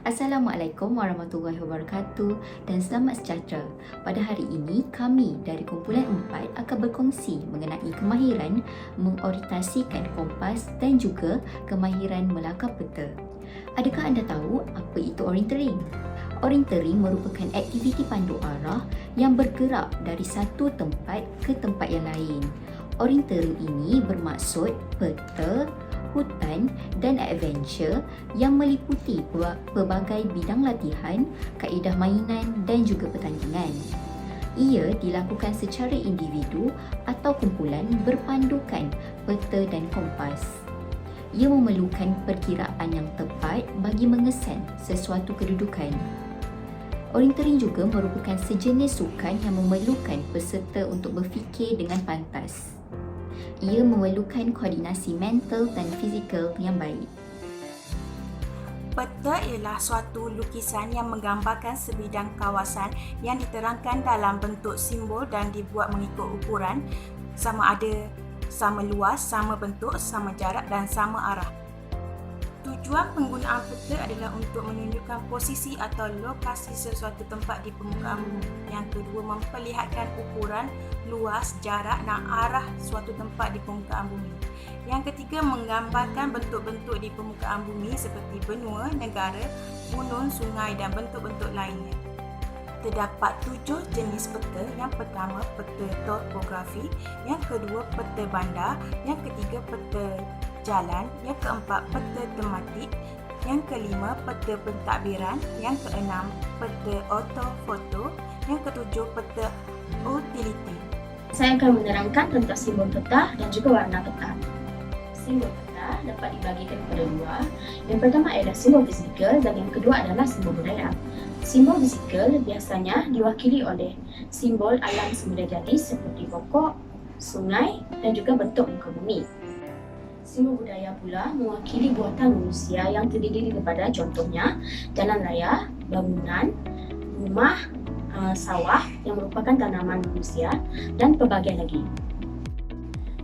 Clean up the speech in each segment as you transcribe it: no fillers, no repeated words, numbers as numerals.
Assalamualaikum warahmatullahi wabarakatuh dan selamat sejahtera. Pada hari ini, kami dari kumpulan 4 akan berkongsi mengenai kemahiran mengorientasikan kompas dan juga kemahiran melakar peta. Adakah anda tahu apa itu orientering? Orientering merupakan aktiviti pandu arah yang bergerak dari satu tempat ke tempat yang lain. Orientering ini bermaksud peta, hutan dan adventure yang meliputi pelbagai bidang latihan, kaedah mainan dan juga pertandingan. Ia dilakukan secara individu atau kumpulan berpandukan peta dan kompas. Ia memerlukan perkiraan yang tepat bagi mengesan sesuatu kedudukan. Orientering juga merupakan sejenis sukan yang memerlukan peserta untuk berfikir dengan pantas. Ia memerlukan koordinasi mental dan fizikal yang baik. Peta ialah suatu lukisan yang menggambarkan sebidang kawasan yang diterangkan dalam bentuk simbol dan dibuat mengikut ukuran sama ada sama luas, sama bentuk, sama jarak dan sama arah. Tujuan penggunaan peta adalah untuk menunjukkan posisi atau lokasi sesuatu tempat di permukaan bumi. Yang kedua, memperlihatkan ukuran, luas, jarak dan arah suatu tempat di permukaan bumi. Yang ketiga, menggambarkan bentuk-bentuk di permukaan bumi seperti benua, negara, gunung, sungai dan bentuk-bentuk lainnya. Terdapat 7 jenis peta. Yang pertama, peta topografi. Yang kedua, peta bandar. Yang ketiga, peta jalan. Yang keempat, peta tematik. Yang kelima, peta pentadbiran. Yang keenam, peta ortofoto. Yang ketujuh, peta utility. Saya akan menerangkan tentang simbol peta dan juga warna peta. Simbol peta dapat dibagikan kepada dua. Yang pertama adalah simbol fizikal dan yang kedua adalah simbol budaya. Simbol fizikal biasanya diwakili oleh simbol alam semula jadi seperti pokok, sungai dan juga bentuk muka bumi. Simbol budaya pula mewakili buatan manusia yang terdiri daripada contohnya jalan raya, bangunan, rumah, sawah yang merupakan tanaman manusia dan pelbagai lagi.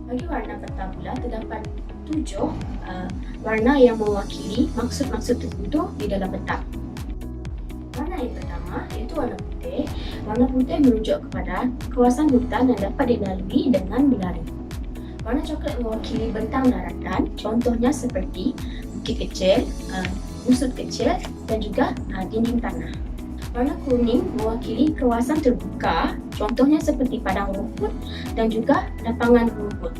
Bagi warna peta pula terdapat 7 warna yang mewakili maksud-maksud tertentu di dalam peta. Warna yang pertama iaitu warna putih. Warna putih menunjuk kepada kawasan hutan yang dapat dilalui dengan berlari. Warna coklat mewakili bentang daratan, contohnya seperti bukit kecil, busut kecil dan juga dinding tanah. Warna kuning mewakili kawasan terbuka, contohnya seperti padang rumput dan juga lapangan rumput.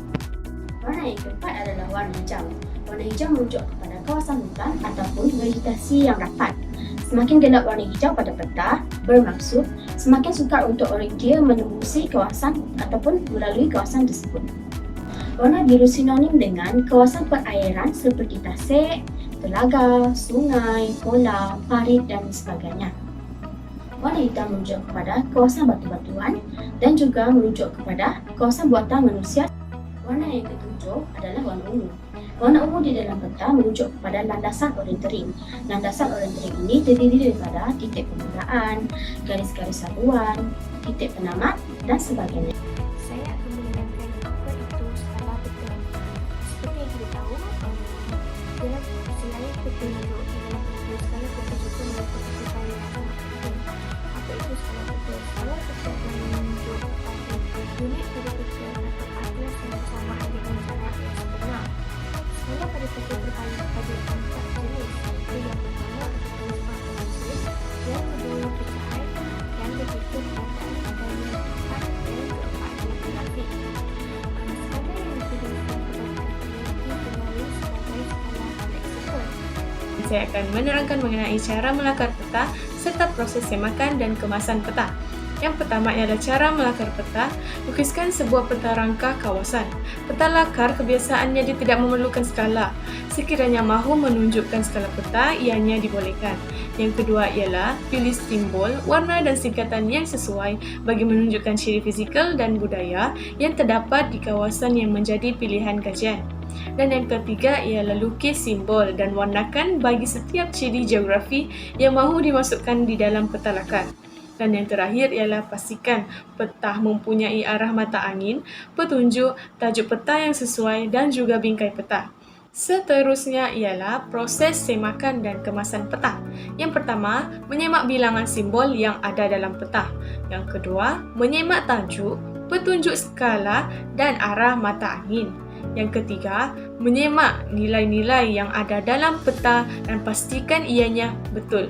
Warna yang keempat adalah warna hijau. Warna hijau merujuk kepada kawasan hutan ataupun vegetasi yang rapat. Semakin gelap warna hijau pada peta, bermaksud semakin sukar untuk orientir menembusi kawasan ataupun melalui kawasan tersebut. Warna biru sinonim dengan kawasan perairan seperti tasik, telaga, sungai, kolam, parit dan sebagainya. Warna hitam merujuk kepada kawasan batu-batuan dan juga merujuk kepada kawasan buatan manusia. Warna yang ketujuh adalah warna ungu. Warna ungu di dalam peta merujuk kepada landasan orientering. Landasan orientering ini terdiri daripada titik permulaan, garis-garis haluan, titik penamat dan sebagainya. Saya akan menerangkan apa itu skala peta. Seperti yang kita tahu, dalam selain peta menunjuk dalam peta, skala peta juga merupakan upaya yang sangat penting. Apa itu skala peta? Skala peta menunjuk pada unit pada peta atau atlas yang bersama dengan jarak yang sebenar. Skala pada peta terbagi pada 4 jenis. Yang pertama adalah responsibilitas, yang kedua pecahan, yang ketiga penataan dan yang keempat adalah grafik. Skala yang digunakan dikenali sebagai skala fleksibel. Saya akan menerangkan mengenai cara melakar peta serta proses semakan dan kemasan peta. Yang pertama ialah cara melakar peta. Lukiskan sebuah peta rangka kawasan. Peta lakar kebiasaannya dia tidak memerlukan skala. Sekiranya mahu menunjukkan skala peta, ianya dibolehkan. Yang kedua ialah pilih simbol, warna dan singkatan yang sesuai bagi menunjukkan ciri fizikal dan budaya yang terdapat di kawasan yang menjadi pilihan kajian. Dan yang ketiga ialah lukis simbol dan warnakan bagi setiap ciri geografi yang mahu dimasukkan di dalam peta lakar. Dan yang terakhir ialah pastikan peta mempunyai arah mata angin, petunjuk, tajuk peta yang sesuai dan juga bingkai peta. Seterusnya ialah proses semakan dan kemasan peta. Yang pertama, menyemak bilangan simbol yang ada dalam peta. Yang kedua, menyemak tajuk, petunjuk skala dan arah mata angin. Yang ketiga, menyemak nilai-nilai yang ada dalam peta dan pastikan ianya betul.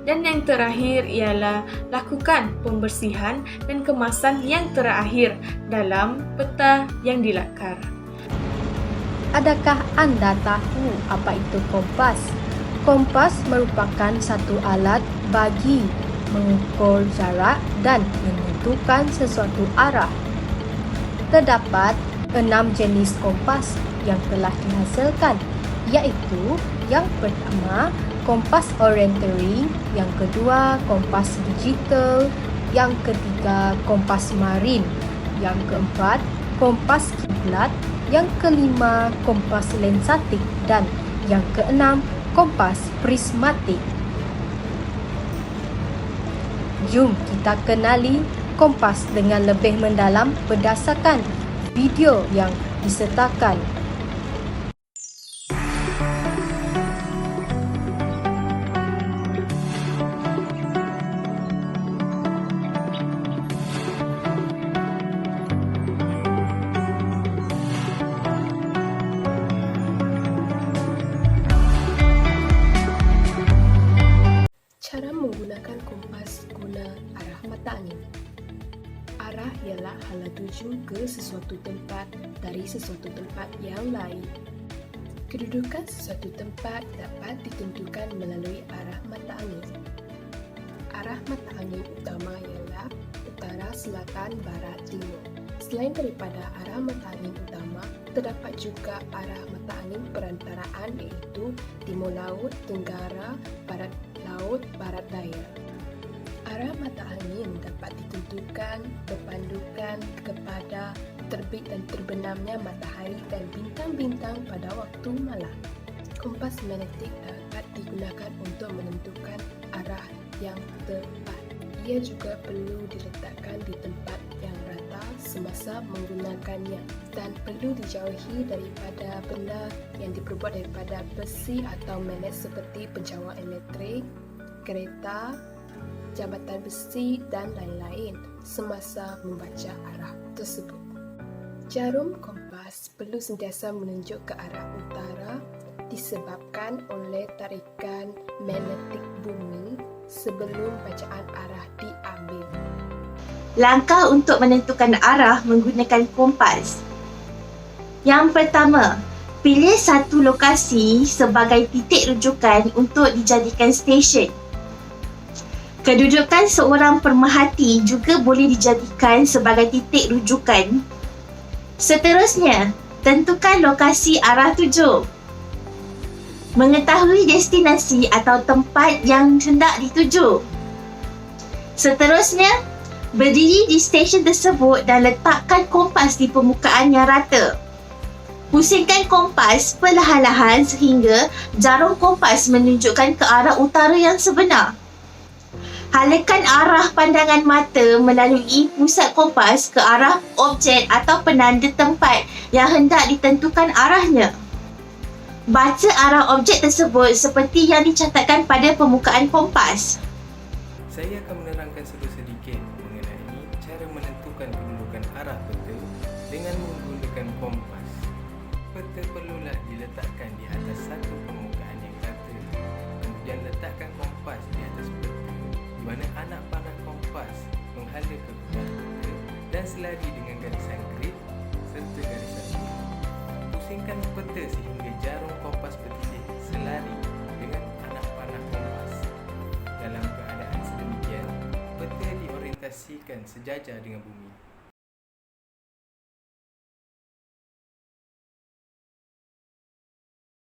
Dan yang terakhir ialah lakukan pembersihan dan kemasan yang terakhir dalam peta yang dilakar. Adakah anda tahu apa itu kompas? Kompas merupakan satu alat bagi mengukur jarak dan menentukan sesuatu arah. Terdapat 6 jenis kompas yang telah dihasilkan, iaitu yang pertama, kompas orientering, yang kedua, kompas digital, yang ketiga, kompas marin, yang keempat, kompas kiblat, yang kelima, kompas lensatik dan yang keenam, kompas prismatik. Jom kita kenali kompas dengan lebih mendalam berdasarkan video yang disertakan. Cara menggunakan kompas guna arah mata angin. Arah ialah hala tuju ke sesuatu tempat dari sesuatu tempat yang lain. Kedudukan sesuatu tempat dapat ditentukan melalui arah mata angin. Arah mata angin utama ialah utara, selatan, barat, timur. Selain daripada arah mata angin utama, terdapat juga arah mata angin perantaraan iaitu timur laut, tenggara, barat laut, barat daya. Arah mata angin dapat ditentukan berpandukan kepada terbit dan terbenamnya matahari dan bintang-bintang pada waktu malam. Kompas magnetik dapat digunakan untuk menentukan arah yang tepat. Ia juga perlu diletakkan di tempat yang rata semasa menggunakannya dan perlu dijauhi daripada benda yang diperbuat daripada besi atau magnet seperti pencawan elektrik, kereta, jambatan besi dan lain-lain semasa membaca arah tersebut. Jarum kompas perlu sentiasa menunjuk ke arah utara disebabkan oleh tarikan magnetik bumi sebelum bacaan arah diambil. Langkah untuk menentukan arah menggunakan kompas. Yang pertama, pilih satu lokasi sebagai titik rujukan untuk dijadikan stesen. Kedudukan seorang pemerhati juga boleh dijadikan sebagai titik rujukan. Seterusnya, tentukan lokasi arah tuju. Mengetahui destinasi atau tempat yang hendak dituju. Seterusnya, berdiri di stesen tersebut dan letakkan kompas di permukaan yang rata. Pusingkan kompas perlahan-lahan sehingga jarum kompas menunjukkan ke arah utara yang sebenar. Halakan arah pandangan mata melalui pusat kompas ke arah objek atau penanda tempat yang hendak ditentukan arahnya. Baca arah objek tersebut seperti yang dicatatkan pada permukaan kompas. Saya akan menerangkan sedikit mengenai cara menentukan kedudukan arah peta dengan menggunakan kompas. Peta perlulah diletakkan di atas satu permukaan yang rata. Kemudian letakkan kompas di atas peta, di mana anak panah kompas menghala ke buah peta dan selari dengan garisan grid serta garisan biru. Pusingkan peta sehingga jarum kompas bertitik selari dengan anak panah kompas. Dalam keadaan sedemikian, peta diorientasikan sejajar dengan bumi.